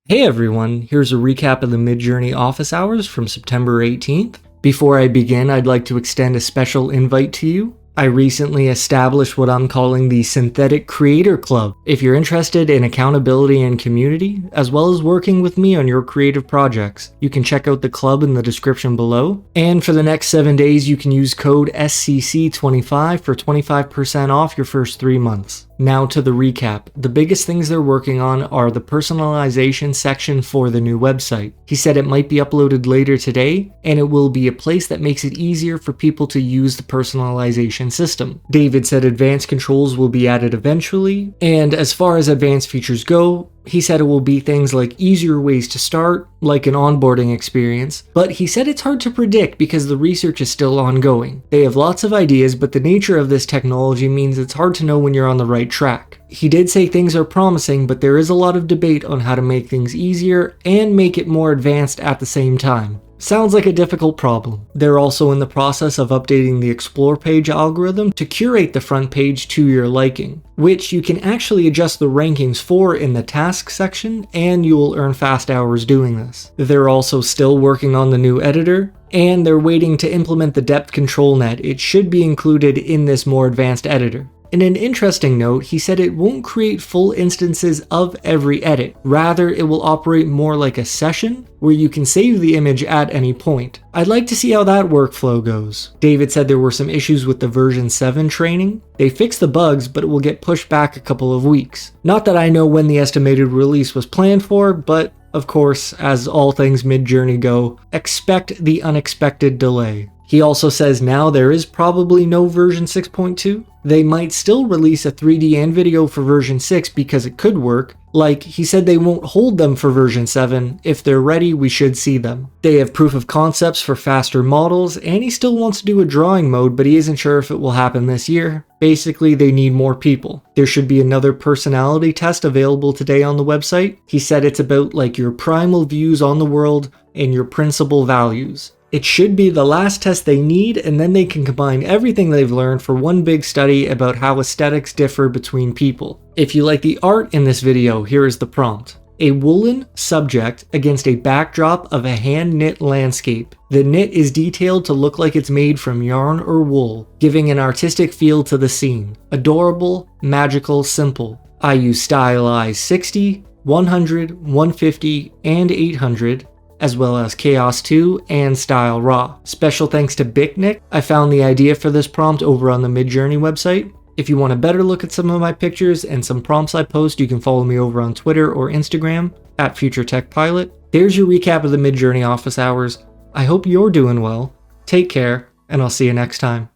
Hey everyone, here's a recap of the Midjourney office hours from September 18th. Before I begin, I'd like to extend a special invite to you. I recently established what I'm calling the Synthetic Creator Club. If you're interested in accountability and community, as well as working with me on your creative projects, you can check out the club in the description below. And for the next 7 days, you can use code SCC25 for 25% off your first 3 months. Now to the recap. The biggest things they're working on are the personalization section for the new website. He said it might be uploaded later today, and it will be a place that makes it easier for people to use the personalization system. David said advanced controls will be added eventually, and as far as advanced features go, he said it will be things like easier ways to start, like an onboarding experience, but he said it's hard to predict because the research is still ongoing. They have lots of ideas, but the nature of this technology means it's hard to know when you're on the right track. He did say things are promising, but there is a lot of debate on how to make things easier and make it more advanced at the same time. Sounds like a difficult problem. They're also in the process of updating the Explore page algorithm to curate the front page to your liking, which you can actually adjust the rankings for in the task section, and you will earn fast hours doing this. They're also still working on the new editor, and they're waiting to implement the depth control net. It should be included in this more advanced editor. In an interesting note, he said it won't create full instances of every edit. Rather, it will operate more like a session where you can save the image at any point. I'd like to see how that workflow goes. David said there were some issues with the version 7 training. They fixed the bugs, but it will get pushed back a couple of weeks. Not that I know when the estimated release was planned for, but of course, as all things Midjourney go, expect the unexpected delay. He also says now there is probably no version 6.2. They might still release a 3D and video for version 6 because it could work. Like, he said they won't hold them for version 7. If they're ready, we should see them. They have proof of concepts for faster models, and he still wants to do a drawing mode, but he isn't sure if it will happen this year. Basically, they need more people. There should be another personality test available today on the website. He said it's about like your primal views on the world and your principal values. It should be the last test they need, and then they can combine everything they've learned for one big study about how aesthetics differ between people. If you like the art in this video, here is the prompt. A woolen subject against a backdrop of a hand-knit landscape. The knit is detailed to look like it's made from yarn or wool, giving an artistic feel to the scene. Adorable, magical, simple. I use stylized 60, 100, 150, and 800, as well as Chaos 2 and Style Raw. Special thanks to biknk. I found the idea for this prompt over on the Midjourney website. If you want a better look at some of my pictures and some prompts I post, you can follow me over on Twitter or Instagram at FutureTechPilot. There's your recap of the Midjourney office hours. I hope you're doing well. Take care, and I'll see you next time.